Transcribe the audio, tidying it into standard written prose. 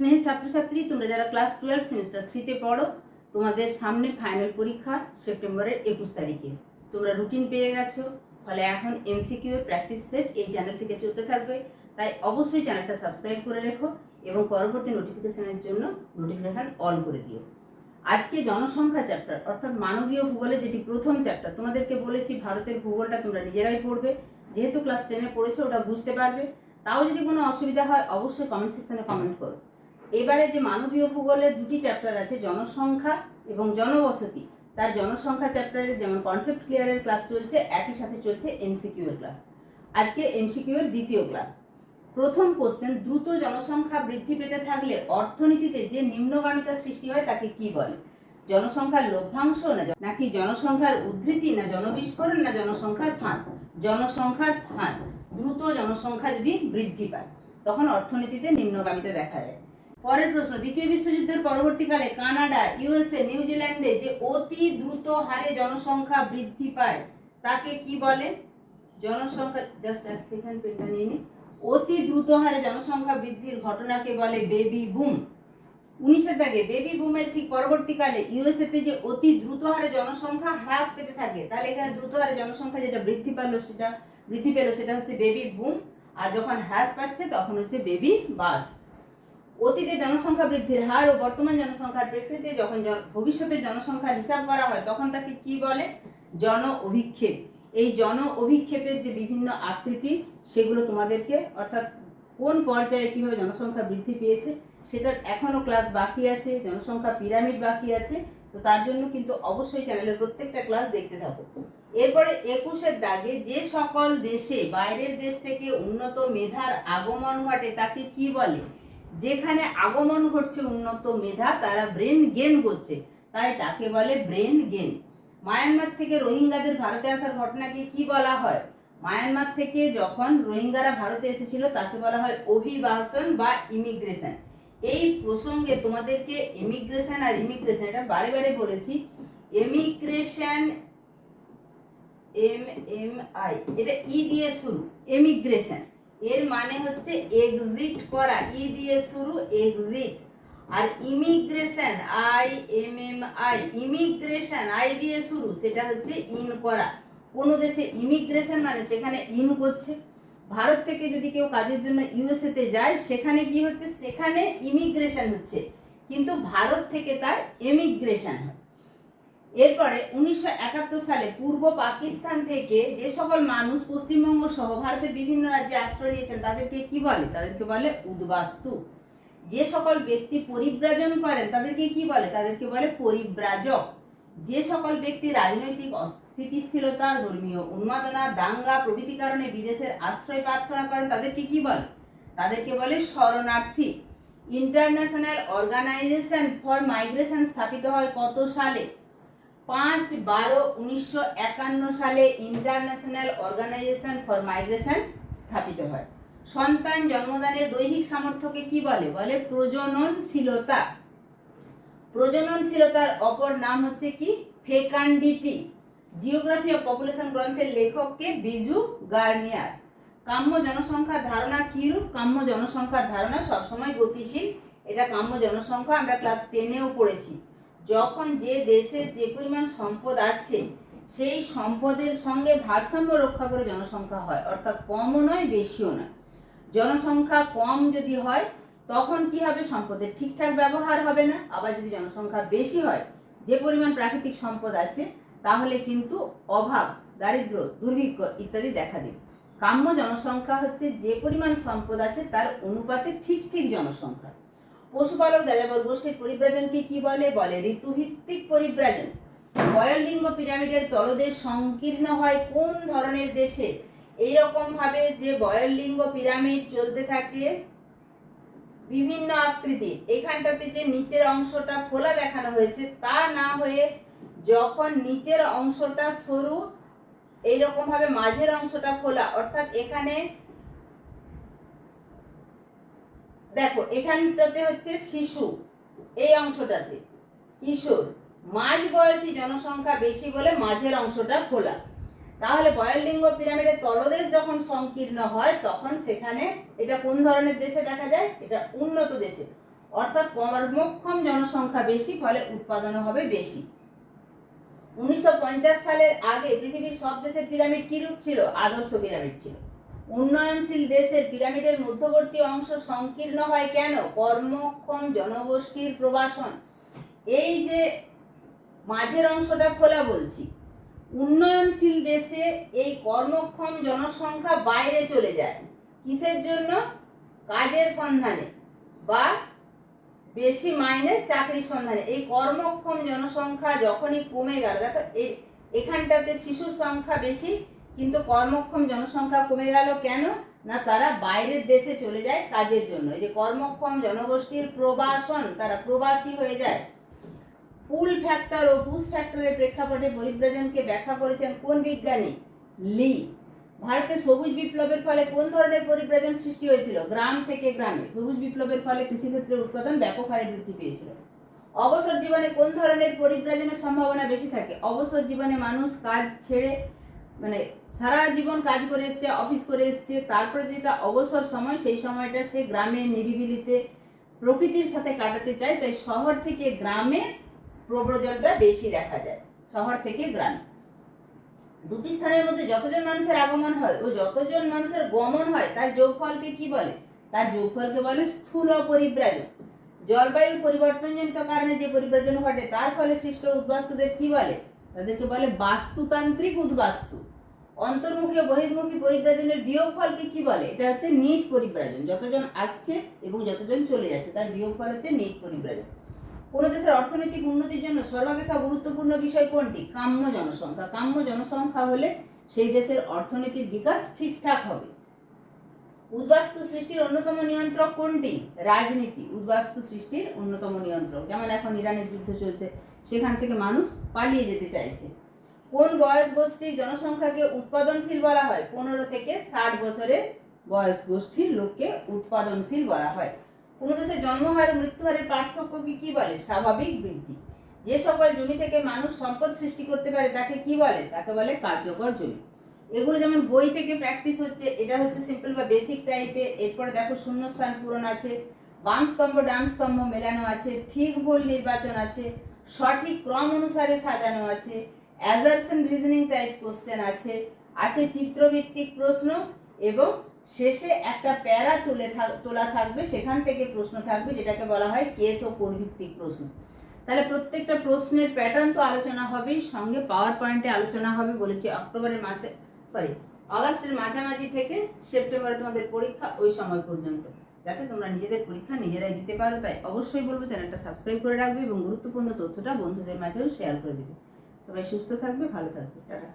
স্নেহের ছাত্রছাত্রী, তোমরা যারা ক্লাস 12 সেমিস্টার 3-তে পড়ো, তোমাদের সামনে ফাইনাল পরীক্ষা সেপ্টেম্বরের 21 তারিখে। তোমরা রুটিন পেয়ে গেছো, ফলে এখন এমসিকিউ এর প্র্যাকটিস সেট এই চ্যানেল থেকে চলতে থাকবে। তাই অবশ্যই চ্যানেলটা সাবস্ক্রাইব করে রেখো এবং পরবর্তী নোটিফিকেশনের জন্য নোটিফিকেশন অল করে দিও। আজকে জনসংখ্যা চ্যাপ্টার অর্থাৎ মানবীয় ভূগোলের যেটি প্রথম চ্যাপ্টার, তোমাদেরকে বলেছি ভারতের ভূগোলটা তোমরা নিজেরাই পড়বে, যেহেতু ক্লাস 10-এ পড়েছো ওটা বুঝতে পারবে। তাও যদি কোনো অসুবিধা হয় অবশ্যই কমেন্ট সেকশনে কমেন্ট করো। এবারে যে মানবীয় ভূগোলের দুটি চ্যাপ্টার আছে, জনসংখ্যা এবং জনবসতি, তার জনসংখ্যা চ্যাপ্টারের যেমন কনসেপ্ট ক্লিয়ারের ক্লাস চলছে, একই সাথে চলছে এমসিকিউ এর ক্লাস। আজকে এমসিকিউ এর দ্বিতীয় ক্লাস। প্রথম কোশ্চেন, দ্রুত জনসংখ্যা বৃদ্ধি পেতে থাকলে অর্থনীতিতে যে নিম্নগামিতার সৃষ্টি হয় তাকে কি বলে? জনসংখ্যার লভ্যাংশ নাকি জনসংখ্যার উদ্ধৃতি, না জনবিস্ফোরণ, না জনসংখ্যার ফাঁদ? জনসংখ্যার ফাঁদ। দ্রুত জনসংখ্যা যদি বৃদ্ধি পায় তখন অর্থনীতিতে নিম্নগামিতা দেখা যায়। পরের প্রশ্ন, দ্বিতীয় বিশ্বযুদ্ধের পরবর্তীকালে কানাডা, ইউএসএ, নিউজিল্যান্ডে যে অতি দ্রুত হারে জনসংখ্যা বৃদ্ধি পায় তাকে কি বলে? জনসংখ্যা, জাস্ট এক সেকেন্ড পেনটা নিয়ে নি। অতি দ্রুত হারে জনসংখ্যা বৃদ্ধির ঘটনাকে বলে বেবি বুম। 19-এর দাগে বেবি বুমের ঠিক পরবর্তীকালে ইউএসএ তে যে অতি দ্রুত হারে জনসংখ্যা হ্রাস পেতে থাকে, তাহলে এখানে দ্রুত হারে জনসংখ্যা যেটা বৃদ্ধি পেল সেটা হচ্ছে বেবি বুম, আর যখন হ্রাস পাচ্ছে তখন হচ্ছে বেবি বাস। অতীতে জনসংখ্যা বৃদ্ধির হার ও বর্তমান জনসংখ্যার প্রেক্ষিতে যখন ভবিষ্যতের জনসংখ্যার হিসাব করা হয় তখন তাকে কি বলে? জন অভিক্ষেপ। এই জন অভিক্ষেপের যে বিভিন্ন আকৃতি সেগুলো তোমাদেরকে, অর্থাৎ কোন পর্যায়ে কিভাবে জনসংখ্যা বৃদ্ধি পেয়েছে সেটার এখনো ক্লাস বাকি আছে, জনসংখ্যা পিরামিড বাকি আছে। তো তার জন্য কিন্তু অবশ্যই চ্যানেলের প্রত্যেকটা ক্লাস দেখতে থাকো। এরপরে 21-এর দাগে, যে সকল দেশে বাইরের দেশ থেকে উন্নত মেধার আগমন ঘটে তাকে কি বলে? যেখানে আগমন ঘটছে উন্নত মেধা, তারা ব্রেন গেন করছে, তাই তাকে বলে ব্রেন গেন। মায়ানমার থেকে রোহিঙ্গাদের ভারতে আসার ঘটনাকে কি বলা হয়? মায়ানমার থেকে যখন রোহিঙ্গারা ভারতে এসেছিল তাকে বলা হয় অভিবাসন বা ইমিগ্রেশন। এই প্রসঙ্গে তোমাদেরকে ইমিগ্রেশন আর ইমিগ্রেশন, এটা বারে বারে বলেছি, এমিগ্রেশন MMI, এটা ই দিয়ে শুরু, এমিগ্রেশন এর মানে হচ্ছে এক্সিট করা, ই দিয়ে শুরু এক্সিট। আর ইমিগ্রেশন IMMI, ইমিগ্রেশন আই দিয়ে শুরু, সেটা হচ্ছে ইন করা। কোনো দেশে ইমিগ্রেশন মানে সেখানে ইন করছে। ভারত থেকে যদি কেউ কাজের জন্য ইউএসএ তে যায় সেখানে কি হচ্ছে? সেখানে ইমিগ্রেশন হচ্ছে, কিন্তু ভারত থেকে তার এমিগ্রেশন হয়। এরপরে 1971 সালে পূর্ব পাকিস্তান থেকে যে সকল মানুষ পশ্চিমবঙ্গ সহ ভারতের বিভিন্ন রাজ্যে আশ্রয় নিয়েছেন তাদেরকে কি বলে? তাদেরকে বলে উদ্বাস্তু। যে সকল ব্যক্তি পরিব্রাজন করেন তাদেরকে কি বলে? তাদেরকে বলে পরিব্রাজক। যে সকল ব্যক্তি রাজনৈতিক অস্থিতিশীলতা, ধর্মীয় উন্মাদনা, দাঙ্গা প্রভৃতি কারণে বিদেশের আশ্রয় প্রার্থনা করেন তাদেরকে কি বলে? তাদেরকে বলে শরণার্থী। ইন্টারন্যাশনাল অর্গানাইজেশন ফর মাইগ্রেশন স্থাপিত হয় কত সালে? 5/12/1951 সালে ইন্টারন্যাশনাল অর্গানাইজেশন ফর মাইগ্রেশন স্থাপিত হয়। সন্তান জন্মদানের দৈহিক সামর্থ্যকে কি বলে? বলে প্রজননশীলতা। প্রজননশীলতার অপর নাম হচ্ছে কি? ফেকান্ডিটি। জিওগ্রাফি অফ পপুলেশন গ্রন্থের লেখককে বিজু গার্নিয়ার। কাম্য জনসংখ্যার ধারণা কি রূপ? কাম্য জনসংখ্যার ধারণা সবসময় গতিশীল। এটা কাম্য জনসংখ্যা আমরা ক্লাস 10-এও পড়েছি। যখন যে দেশের যে পরিমাণ সম্পদ আছে সেই সম্পদের সঙ্গে ভারসাম্য রক্ষা করে জনসংখ্যা হয়, অর্থাৎ কমও নয় বেশিও নয়। জনসংখ্যা কম যদি হয় তখন কি হবে? সম্পদের ঠিকঠাক ব্যবহার হবে না। আবার যদি জনসংখ্যা বেশি হয়, যে পরিমাণ প্রাকৃতিক সম্পদ আছে, তাহলে কিন্তু অভাব, দারিদ্র, দুর্ভিক্ষ ইত্যাদি দেখা দেবে। কাম্য জনসংখ্যা হচ্ছে যে পরিমাণ সম্পদ আছে তার অনুপাতে ঠিক ঠিক জনসংখ্যা। পশুপালক যাযাবর গোষ্ঠীর পরিব্রাজনকে কি বলে? বলে ঋতুভিত্তিক পরিব্রাজন। বয়লিঙ্গ পিরামিডের তলদেশ সংকীর্ণ হয় কোন ধরনের দেশে? এইরকম ভাবে যে বয়লিঙ্গ পিরামিড চলতে থাকে বিভিন্ন আকৃতির, এখানটাতে যে নিচের অংশটা ফোলা দেখানো হয়েছে তা না হয়ে যখন নিচের অংশটা সরু, এইরকম ভাবে মাঝের অংশটা ফোলা, অর্থাৎ এখানে দেখো এখানটাতে হচ্ছে শিশু, এই অংশটাতে কিশোর, মাঝ বয়সী জনসংখ্যা বেশি বলে মাঝের অংশটা খোলা। তাহলে বয়লিঙ্গ পিরামিডের তলদেশ যখন সংকীর্ণ হয় তখন সেখানে, এটা কোন ধরনের দেশে দেখা যায়? এটা উন্নত দেশে। অর্থাৎ কর্মক্ষম জনসংখ্যা বেশি, ফলে উৎপাদনও হবে বেশি। 1950 সালের আগে পৃথিবীর সব দেশের পিরামিড কি রূপ ছিল? আদর্শ পিরামিড ছিল। উন্নয়নশীল দেশের পিরামিডের মধ্যবর্তী অংশ সংকীর্ণ হয় কেন? কর্মক্ষম জনগোষ্ঠীর প্রবাসন। এই যে মাঝের অংশটা খোলা বলছি, উন্নয়নশীল দেশে এই কর্মক্ষম জনসংখ্যা বাইরে চলে যায়। কিসের জন্য? কাজের সন্ধানে বা বেশি মাইনে চাকরির সন্ধানে। এই কর্মক্ষম জনসংখ্যা যখনই কমে গেল, দেখো এখানটাতে শিশুর সংখ্যা বেশি কিন্তু কর্মক্ষম জনসংখ্যা কমে গেল কেন? না, তারা বাইরের দেশে চলে যায় কাজের জন্য। এই যে কর্মক্ষম জনগোষ্ঠীর প্রবাসন, তারা প্রবাসী হয়ে যায়। পুল ফ্যাক্টর ও পুশ ফ্যাক্টরের প্রেক্ষাপটে পরিব্রাজনকে ব্যাখ্যা করেছেন কোন বিজ্ঞানী? লি। ভারতে সবুজ বিপ্লবের ফলে কোন ধরনের পরিব্রাজন সৃষ্টি হয়েছিল? গ্রাম থেকে গ্রামে। সবুজ বিপ্লবের ফলে কৃষিক্ষেত্রের উৎপাদন ব্যাপক হারে বৃদ্ধি পেয়েছিল। অবসর জীবনে কোন ধরনের পরিব্রাজনের সম্ভাবনা বেশি থাকে? অবসর জীবনে মানুষ কাজ ছেড়ে, মানে সারা জীবন কাজ করে এসছে, অফিস করে এসছে, তারপরে যেটা অবসর সময়, সেই সময়টা সে গ্রামে নিরিবিলিতে প্রকৃতির সাথে কাটাতে চায়। তাই শহর থেকে গ্রামে প্রব্রজনটা বেশি দেখা যায়, শহর থেকে গ্রামে। দুটি স্থানের মধ্যে যতজন মানুষের আগমন হয় ও যতজন মানুষের গমন হয় তার যোগফলকে কি বলে? তার যোগফলকে বলে স্থূল পরিব্রাজন। জলবায়ু পরিবর্তনজনিত কারণে যে পরিব্রাজন ঘটে তার ফলে সৃষ্ট উদ্বাস্তুদের কি বলে? তাদেরকে বলে বাস্তুতান্ত্রিক উদ্বাস্তু। অন্তর্মুখী ও বহির্মুখী পরিব্রাজনের বিয়োগফলকে কি বলে? এটা হচ্ছে নিট পরিব্রাজন। যতজন আসছে এবং যতজন চলে যাচ্ছে তার বিয়োগফল হচ্ছে নিট পরিব্রাজন। কোন দেশের অর্থনৈতিক উন্নতির জন্য সর্বাপেক্ষা গুরুত্বপূর্ণ বিষয় কোনটি? কাম্য জনসংখ্যা। কাম্য জনসংখ্যা হলে সেই দেশের অর্থনৈতিক বিকাশ ঠিকঠাক হবে। উদ্বাস্তু সৃষ্টির অন্যতম নিয়ন্ত্রক কোনটি? রাজনীতি। উদ্বাস্তু সৃষ্টির অন্যতম নিয়ন্ত্রক। যেমন এখন ইরানের যুদ্ধ চলছে, সেখান থেকে মানুষ পালিয়ে যেতে চাইছে। কোন বয়স গোষ্ঠীর জনসংখ্যাকে উৎপাদনশীল বলা হয়? 15 থেকে 60 বছরের বয়স গোষ্ঠীর লোককে উৎপাদনশীল বলা হয়। কোন দেশে জন্মহার ও মৃত্যুহারের পার্থক্যকে কি বলে? স্বাভাবিক বৃদ্ধি। যে সকল জমি থেকে মানুষ সম্পদ সৃষ্টি করতে পারে তাকে কি বলে? তাকে বলে কার্যকর জমি। এগুলো যেমন বই থেকে প্র্যাকটিস হচ্ছে, এটা হচ্ছে সিম্পল বা বেসিক টাইপের। এরপরে দেখো শূন্যস্থান পূরণ আছে, বাম স্তম্ভ ডান স্তম্ভ মেলানো আছে, ঠিক ভুল নির্বাচন আছে, সঠিক ক্রম অনুসারে সাজানো আছে, অ্যাজারশন রিজনিং টাইপ কোশ্চেন আছে, আছে চিত্রভিত্তিক প্রশ্ন, এবং শেষে একটা প্যারা তোলা থাকবে, সেখান থেকে প্রশ্ন থাকবে যেটাকে বলা হয় কেস ও কোডভিত্তিক প্রশ্ন। তাহলে প্রত্যেকটা প্রশ্নের প্যাটার্ন তো আলোচনা হবেই, সঙ্গে পাওয়ার পয়েন্টে আলোচনা হবে। বলেছি অগাস্টের মাঝামাঝি থেকে সেপ্টেম্বরে তোমাদের পরীক্ষা, ওই সময় পর্যন্ত যাতে তোমরা নিজেদের পরীক্ষা নিজেরাই দিতে পারো। তাই অবশ্যই বলবো চ্যানেলটা সাবস্ক্রাইব করে রাখবে এবং গুরুত্বপূর্ণ তথ্যটা বন্ধুদের মাঝেও শেয়ার করে দেবে। সবাই সুস্থ থাকবে, ভালো থাকবে, টাটা।